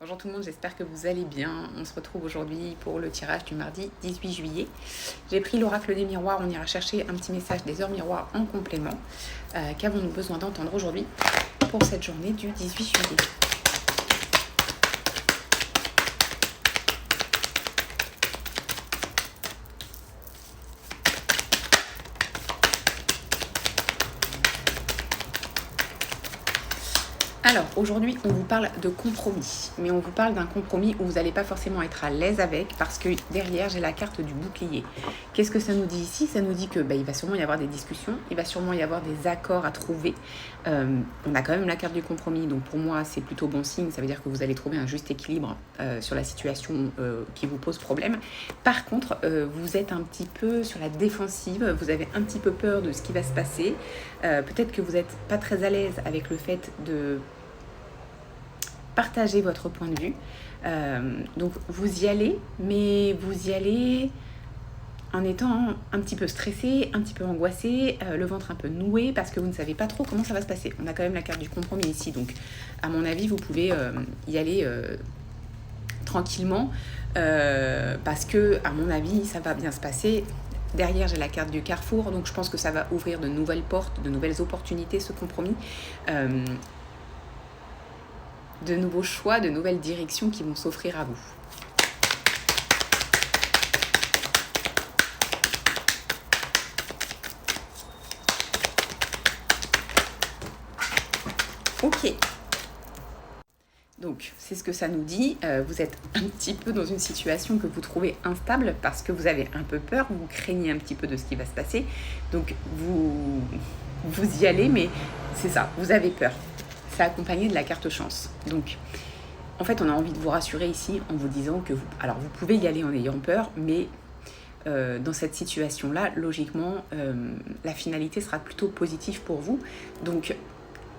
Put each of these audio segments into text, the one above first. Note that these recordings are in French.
Bonjour tout le monde, j'espère que vous allez bien. On se retrouve aujourd'hui pour le tirage du mardi 18 juillet. J'ai pris l'oracle des miroirs, on ira chercher un petit message des heures miroirs en complément. Qu'avons-nous besoin d'entendre aujourd'hui pour cette journée du 18 juillet? Alors, aujourd'hui, on vous parle de compromis, mais on vous parle d'un compromis où vous n'allez pas forcément être à l'aise avec, parce que derrière, j'ai la carte du bouclier. Qu'est-ce que ça nous dit ici? Ça nous dit que il va sûrement y avoir des discussions, il va sûrement y avoir des accords à trouver. On a quand même la carte du compromis, donc pour moi, c'est plutôt bon signe. Ça veut dire que vous allez trouver un juste équilibre sur la situation qui vous pose problème. Par contre, vous êtes un petit peu sur la défensive, vous avez un petit peu peur de ce qui va se passer. Peut-être que vous n'êtes pas très à l'aise avec le fait de partager votre point de vue. Donc vous y allez, mais vous y allez en étant un petit peu stressé, un petit peu angoissé, le ventre un peu noué, parce que vous ne savez pas trop comment ça va se passer. On a quand même la carte du compromis ici, donc à mon avis, vous pouvez y aller tranquillement, parce que, à mon avis, ça va bien se passer. Derrière, j'ai la carte du carrefour, donc je pense que ça va ouvrir de nouvelles portes, de nouvelles opportunités, ce compromis. De nouveaux choix, de nouvelles directions qui vont s'offrir à vous. Ok. Donc, c'est ce que ça nous dit. Vous êtes un petit peu dans une situation que vous trouvez instable parce que vous avez un peu peur, vous craignez un petit peu de ce qui va se passer. Donc, vous y allez, mais c'est ça, vous avez peur. C'est accompagné de la carte chance. Donc, en fait, on a envie de vous rassurer ici en vous disant que vous pouvez y aller en ayant peur, mais dans cette situation-là, logiquement, la finalité sera plutôt positive pour vous. Donc,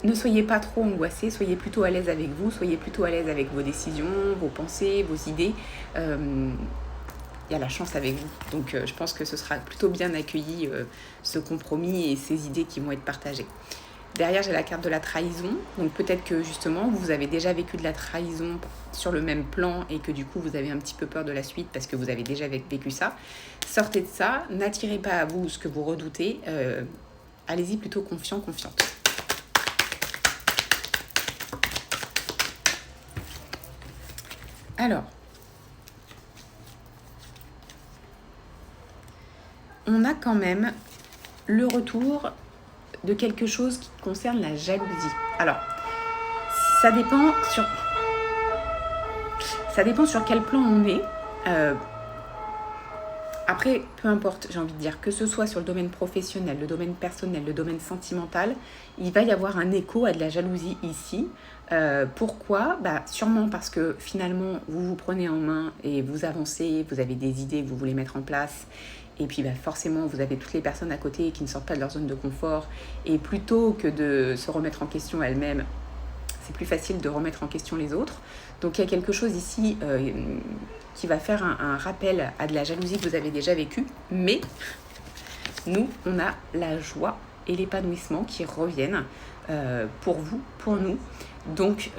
ne soyez pas trop angoissés, soyez plutôt à l'aise avec vous, soyez plutôt à l'aise avec vos décisions, vos pensées, vos idées. Il y a la chance avec vous. Donc, je pense que ce sera plutôt bien accueilli, ce compromis et ces idées qui vont être partagées. Derrière, j'ai la carte de la trahison. Donc peut-être que justement, vous avez déjà vécu de la trahison sur le même plan et que du coup, vous avez un petit peu peur de la suite parce que vous avez déjà vécu ça. Sortez de ça, n'attirez pas à vous ce que vous redoutez. Allez-y plutôt confiant, confiante. Alors, on a quand même le retour de quelque chose qui concerne la jalousie. Alors, ça dépend sur quel plan on est. Après, peu importe, j'ai envie de dire, que ce soit sur le domaine professionnel, le domaine personnel, le domaine sentimental, il va y avoir un écho à de la jalousie ici. Pourquoi ? Sûrement parce que finalement, vous vous prenez en main et vous avancez, vous avez des idées que vous voulez mettre en place. Et puis forcément, vous avez toutes les personnes à côté qui ne sortent pas de leur zone de confort. Et plutôt que de se remettre en question elles-mêmes, c'est plus facile de remettre en question les autres. Donc il y a quelque chose ici qui va faire un rappel à de la jalousie que vous avez déjà vécue. Mais nous, on a la joie et l'épanouissement qui reviennent pour vous, pour nous. Donc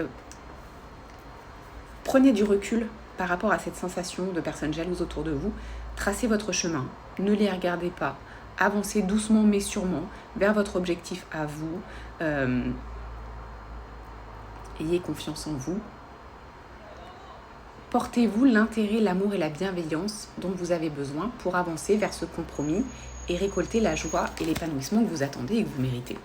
prenez du recul par rapport à cette sensation de personnes jalouses autour de vous. Tracez votre chemin, ne les regardez pas, avancez doucement mais sûrement vers votre objectif à vous. Ayez confiance en vous. Portez-vous l'intérêt, l'amour et la bienveillance dont vous avez besoin pour avancer vers ce compromis et récolter la joie et l'épanouissement que vous attendez et que vous méritez.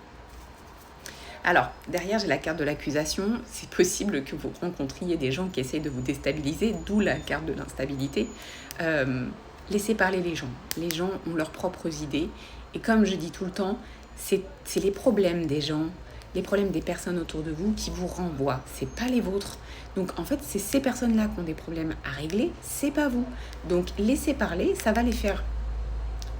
Alors, derrière, j'ai la carte de l'accusation. C'est possible que vous rencontriez des gens qui essayent de vous déstabiliser, d'où la carte de l'instabilité. Laissez parler les gens. Les gens ont leurs propres idées. Et comme je dis tout le temps, c'est les problèmes des gens, les problèmes des personnes autour de vous qui vous renvoient. C'est pas les vôtres. Donc en fait, c'est ces personnes-là qui ont des problèmes à régler, c'est pas vous. Donc laissez parler, ça va les faire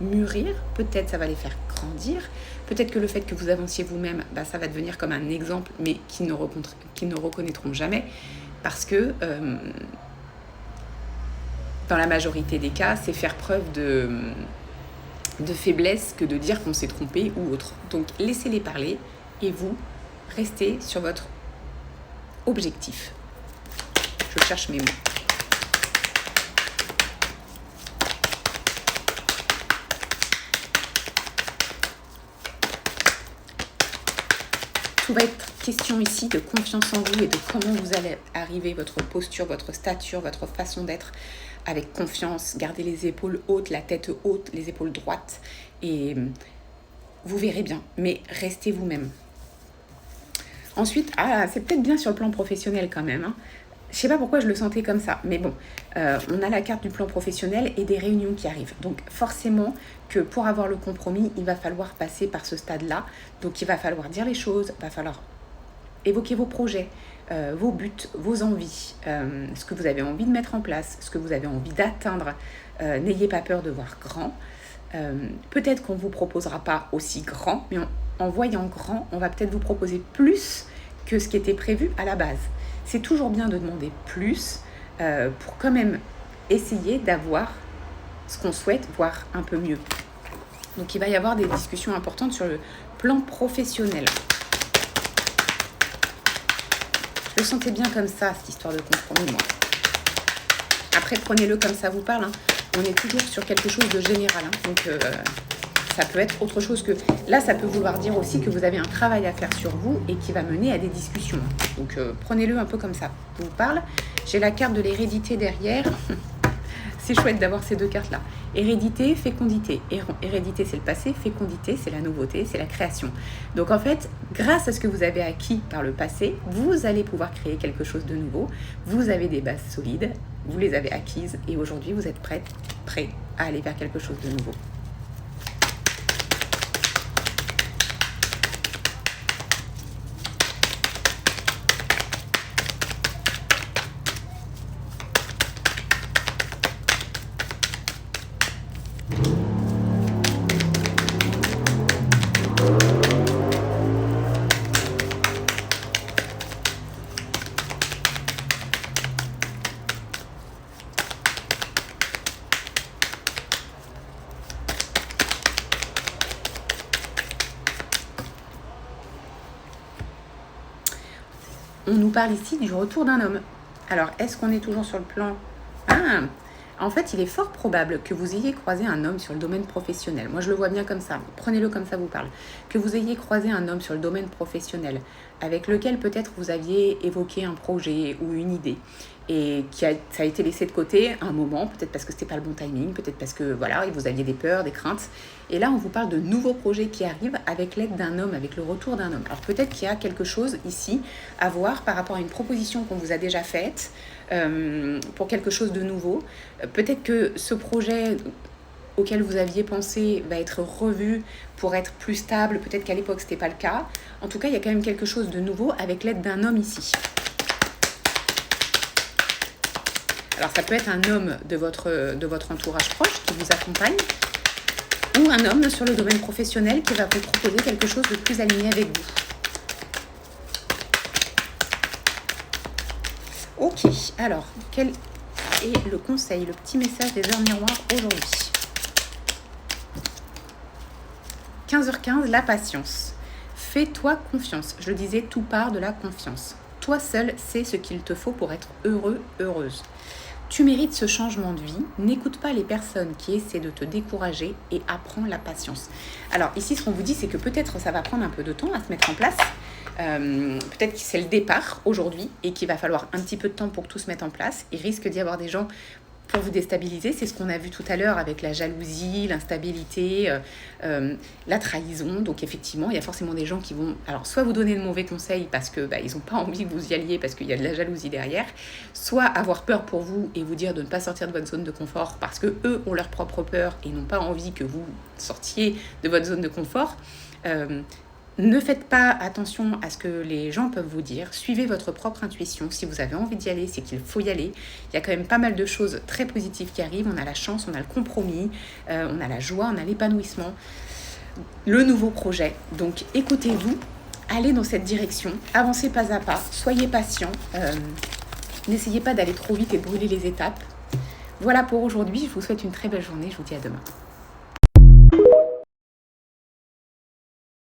mûrir, peut-être ça va les faire grandir. Peut-être que le fait que vous avanciez vous-même, ça va devenir comme un exemple, mais qu'ils ne reconnaîtront jamais. Parce que dans la majorité des cas, c'est faire preuve de faiblesse que de dire qu'on s'est trompé ou autre. Donc laissez-les parler et vous, restez sur votre objectif. Je cherche mes mots. Tout va être question ici de confiance en vous et de comment vous allez arriver, votre posture, votre stature, votre façon d'être avec confiance. Gardez les épaules hautes, la tête haute, les épaules droites et vous verrez bien. Mais restez vous-même. Ensuite, c'est peut-être bien sur le plan professionnel quand même. Je ne sais pas pourquoi je le sentais comme ça, mais bon, on a la carte du plan professionnel et des réunions qui arrivent. Donc forcément que pour avoir le compromis, il va falloir passer par ce stade-là. Donc il va falloir dire les choses, il va falloir évoquer vos projets, vos buts, vos envies, ce que vous avez envie de mettre en place, ce que vous avez envie d'atteindre. N'ayez pas peur de voir grand. Peut-être qu'on ne vous proposera pas aussi grand, mais en voyant grand, on va peut-être vous proposer plus que ce qui était prévu à la base. C'est toujours bien de demander plus pour quand même essayer d'avoir ce qu'on souhaite, voire un peu mieux. Donc il va y avoir des discussions importantes sur le plan professionnel. Je le sentais bien comme ça, cette histoire de compromis, moi. Après, prenez-le comme ça vous parle. On est toujours sur quelque chose de général. Donc ça peut être autre chose que... Là, ça peut vouloir dire aussi que vous avez un travail à faire sur vous et qui va mener à des discussions. Donc, prenez-le un peu comme ça. Je vous parle. J'ai la carte de l'hérédité derrière. C'est chouette d'avoir ces deux cartes-là. Hérédité, fécondité. Hérédité, c'est le passé. Fécondité, c'est la nouveauté, c'est la création. Donc, en fait, grâce à ce que vous avez acquis par le passé, vous allez pouvoir créer quelque chose de nouveau. Vous avez des bases solides. Vous les avez acquises. Et aujourd'hui, vous êtes prêt à aller vers quelque chose de nouveau. On nous parle ici du retour d'un homme. Alors, est-ce qu'on est toujours sur le plan... En fait, il est fort probable que vous ayez croisé un homme sur le domaine professionnel. Moi, je le vois bien comme ça. Prenez-le comme ça vous parle. Que vous ayez croisé un homme sur le domaine professionnel avec lequel peut-être vous aviez évoqué un projet ou une idée et ça a été laissé de côté un moment, peut-être parce que c'était pas le bon timing, peut-être parce que voilà, vous aviez des peurs, des craintes. Et là, on vous parle de nouveaux projets qui arrivent avec l'aide d'un homme, avec le retour d'un homme. Alors peut-être qu'il y a quelque chose ici à voir par rapport à une proposition qu'on vous a déjà faite pour quelque chose de nouveau. Peut-être que ce projet auquel vous aviez pensé va être revu pour être plus stable. Peut-être qu'à l'époque, ce n'était pas le cas. En tout cas, il y a quand même quelque chose de nouveau avec l'aide d'un homme ici. Alors, ça peut être un homme de votre entourage proche qui vous accompagne ou un homme sur le domaine professionnel qui va vous proposer quelque chose de plus aligné avec vous. Ok, alors, quel est le conseil, le petit message des heures miroirs aujourd'hui ? 15h15, la patience. Fais-toi confiance. Je le disais, tout part de la confiance. Toi seul sais ce qu'il te faut pour être heureux, heureuse. Tu mérites ce changement de vie. N'écoute pas les personnes qui essaient de te décourager et apprends la patience. Alors ici, ce qu'on vous dit, c'est que peut-être ça va prendre un peu de temps à se mettre en place. Peut-être que c'est le départ aujourd'hui et qu'il va falloir un petit peu de temps pour que tout se mette en place. Il risque d'y avoir des gens pour vous déstabiliser. C'est ce qu'on a vu tout à l'heure avec la jalousie, l'instabilité, la trahison. Donc effectivement, il y a forcément des gens qui vont alors soit vous donner de mauvais conseils parce que ils n'ont pas envie que vous y alliez parce qu'il y a de la jalousie derrière, soit avoir peur pour vous et vous dire de ne pas sortir de votre zone de confort parce que eux ont leur propre peur et n'ont pas envie que vous sortiez de votre zone de confort. Ne faites pas attention à ce que les gens peuvent vous dire. Suivez votre propre intuition. Si vous avez envie d'y aller, c'est qu'il faut y aller. Il y a quand même pas mal de choses très positives qui arrivent. On a la chance, on a le compromis, on a la joie, on a l'épanouissement, le nouveau projet. Donc écoutez-vous, allez dans cette direction, avancez pas à pas, soyez patient. N'essayez pas d'aller trop vite et de brûler les étapes. Voilà pour aujourd'hui. Je vous souhaite une très belle journée. Je vous dis à demain.